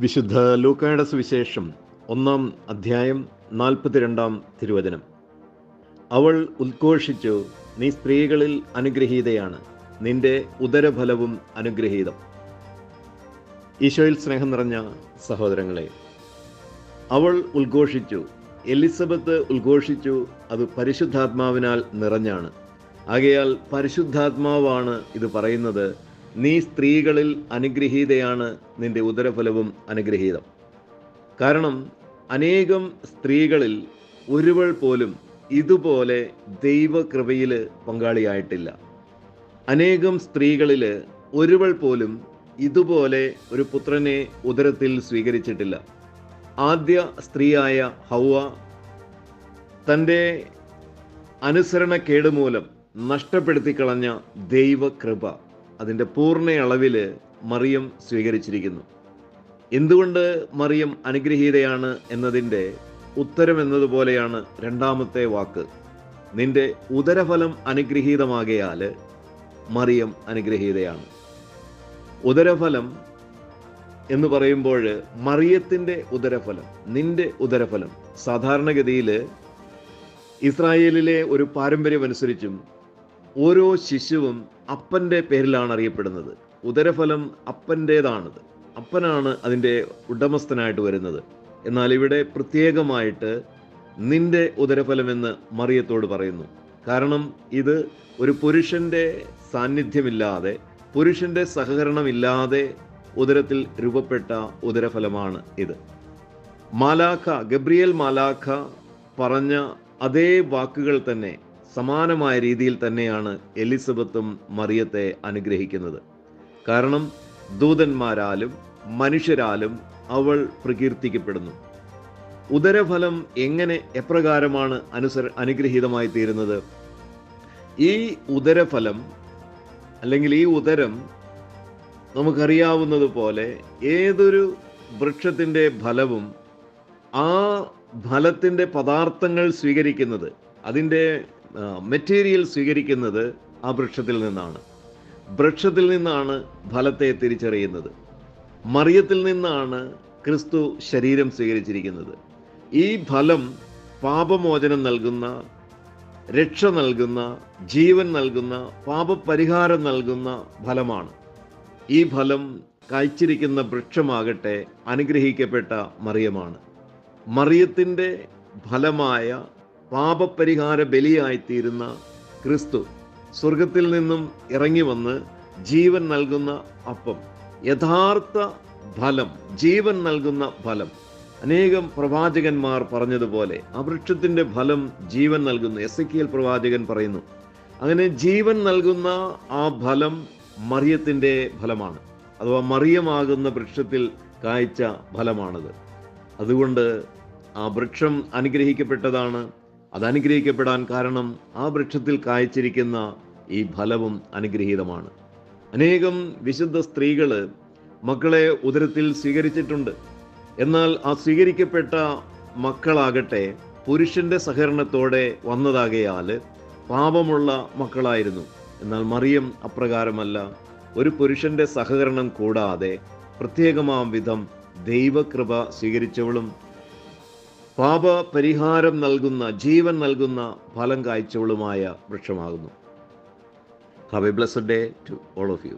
വിശുദ്ധ ലൂക്കായുടെ സുവിശേഷം 1-ാം അധ്യായം 42-ാം തിരുവചനം. അവൾ ഉദ്ഘോഷിച്ചു, നീ സ്ത്രീകളിൽ അനുഗ്രഹീതയാണ്, നിന്റെ ഉദരഫലവും അനുഗ്രഹീതം. ഈശോയിൽ സ്നേഹം നിറഞ്ഞ സഹോദരങ്ങളെ, അവൾ ഉദ്ഘോഷിച്ചു, എലിസബത്ത് ഉദ്ഘോഷിച്ചു, അത് പരിശുദ്ധാത്മാവിനാൽ നിറഞ്ഞാണ്. ആകയാൽ പരിശുദ്ധാത്മാവാണ് ഇത് പറയുന്നത്. നീ സ്ത്രീകളിൽ അനുഗ്രഹീതയാണ്, നിന്റെ ഉദരഫലവും അനുഗ്രഹീതം. കാരണം അനേകം സ്ത്രീകളിൽ ഒരുവൾ പോലും ഇതുപോലെ ദൈവകൃപയിൽ പങ്കാളിയായിട്ടില്ല. അനേകം സ്ത്രീകളിൽ ഒരുവൾ പോലും ഇതുപോലെ ഒരു പുത്രനെ ഉദരത്തിൽ സ്വീകരിച്ചിട്ടില്ല. ആദ്യ സ്ത്രീയായ ഹൗവ തൻ്റെ അനുസരണക്കേട് മൂലം നഷ്ടപ്പെടുത്തിക്കളഞ്ഞ ദൈവകൃപ അതിൻ്റെ പൂർണ്ണ അളവിൽ മറിയം സ്വീകരിച്ചിരിക്കുന്നു. എന്തുകൊണ്ട് മറിയം അനുഗ്രഹീതയാണ് എന്നതിൻ്റെ ഉത്തരം എന്നതുപോലെയാണ് രണ്ടാമത്തെ വാക്ക്. നിന്റെ ഉദരഫലം അനുഗ്രഹീതമാകയാൽ മറിയം അനുഗ്രഹീതയാണ്. ഉദരഫലം എന്ന് പറയുമ്പോൾ മറിയത്തിൻ്റെ ഉദരഫലം, നിന്റെ ഉദരഫലം. സാധാരണഗതിയിൽ ഇസ്രായേലിലെ ഒരു പാരമ്പര്യമനുസരിച്ചും ഓരോ ശിശുവും അപ്പൻ്റെ പേരിലാണ് അറിയപ്പെടുന്നത്. ഉദരഫലം അപ്പൻ്റേതാണത്, അപ്പനാണ് അതിൻ്റെ ഉടമസ്ഥനായിട്ട് വരുന്നത്. എന്നാൽ ഇവിടെ പ്രത്യേകമായിട്ട് നിന്റെ ഉദരഫലമെന്ന് മറിയത്തോട് പറയുന്നു. കാരണം ഇത് ഒരു പുരുഷൻ്റെ സാന്നിധ്യമില്ലാതെ, പുരുഷൻ്റെ സഹകരണമില്ലാതെ ഉദരത്തിൽ രൂപപ്പെട്ട ഉദരഫലമാണ് ഇത്. ഗബ്രിയേൽ മാലാഖ പറഞ്ഞ അതേ വാക്കുകൾ തന്നെ സമാനമായ രീതിയിൽ തന്നെയാണ് എലിസബത്തും മറിയത്തെ അനുഗ്രഹിക്കുന്നത്. കാരണം ദൂതന്മാരാലും മനുഷ്യരാലും അവൾ പ്രകീർത്തിക്കപ്പെടുന്നു. ഉദരഫലം എപ്രകാരമാണ് അനുഗ്രഹീതമായി തീരുന്നത്? ഈ ഉദരഫലം അല്ലെങ്കിൽ ഈ ഉദരം നമുക്കറിയാവുന്നതുപോലെ ഏതൊരു വൃക്ഷത്തിൻ്റെ ഫലവും ആ ഫലത്തിൻ്റെ പദാർത്ഥങ്ങൾ സ്വീകരിക്കുന്നത്, അതിൻ്റെ മെറ്റീരിയൽ സ്വീകരിക്കുന്നത് ആ വൃക്ഷത്തിൽ നിന്നാണ്. വൃക്ഷത്തിൽ നിന്നാണ് ഫലത്തെ തിരിച്ചറിയുന്നത്. മറിയത്തിൽ നിന്നാണ് ക്രിസ്തു ശരീരം സ്വീകരിച്ചിരിക്കുന്നത്. ഈ ഫലം പാപമോചനം നൽകുന്ന, രക്ഷ നൽകുന്ന, ജീവൻ നൽകുന്ന, പാപപരിഹാരം നൽകുന്ന ഫലമാണ്. ഈ ഫലം കായ്ച്ചിരിക്കുന്ന വൃക്ഷമാകട്ടെ അനുഗ്രഹിക്കപ്പെട്ട മറിയമാണ്. മറിയത്തിൻ്റെ ഫലമായ പാപപരിഹാര ബലിയായിത്തീരുന്ന ക്രിസ്തു സ്വർഗത്തിൽ നിന്നും ഇറങ്ങി വന്ന് ജീവൻ നൽകുന്ന അപ്പം, യഥാർത്ഥ ഫലം, ജീവൻ നൽകുന്ന ഫലം. അനേകം പ്രവാചകന്മാർ പറഞ്ഞതുപോലെ ആ വൃക്ഷത്തിൻ്റെ ഫലം ജീവൻ നൽകുന്നു. എസെക്കിയേൽ പ്രവാചകൻ പറയുന്നു. അങ്ങനെ ജീവൻ നൽകുന്ന ആ ഫലം മറിയത്തിൻ്റെ ഫലമാണ്, അഥവാ മറിയമാകുന്ന വൃക്ഷത്തിൽ കായ്ച്ച ഫലമാണത്. അതുകൊണ്ട് ആ വൃക്ഷം അനുഗ്രഹിക്കപ്പെട്ടതാണ്. അത് അനുഗ്രഹിക്കപ്പെടാൻ കാരണം ആ വൃക്ഷത്തിൽ കായ്ച്ചിരിക്കുന്ന ഈ ഫലവും അനുഗ്രഹീതമാണ്. അനേകം വിശുദ്ധ സ്ത്രീകൾ മക്കളെ ഉദരത്തിൽ സ്വീകരിച്ചിട്ടുണ്ട്. എന്നാൽ ആ സ്വീകരിക്കപ്പെട്ട മക്കളാകട്ടെ പുരുഷന്റെ സഹകരണത്തോടെ വന്നതാകയാൽ പാപമുള്ള മക്കളായിരുന്നു. എന്നാൽ മറിയം അപ്രകാരമല്ല. ഒരു പുരുഷന്റെ സഹകരണം കൂടാതെ പ്രത്യേകമാം വിധം ദൈവകൃപ സ്വീകരിച്ചവളും പാപപരിഹാരം നൽകുന്ന, ജീവൻ നൽകുന്ന ഫലം കായ്ച്ചവളുമായ വൃക്ഷമാകുന്നു. Have a blessed day to all of you.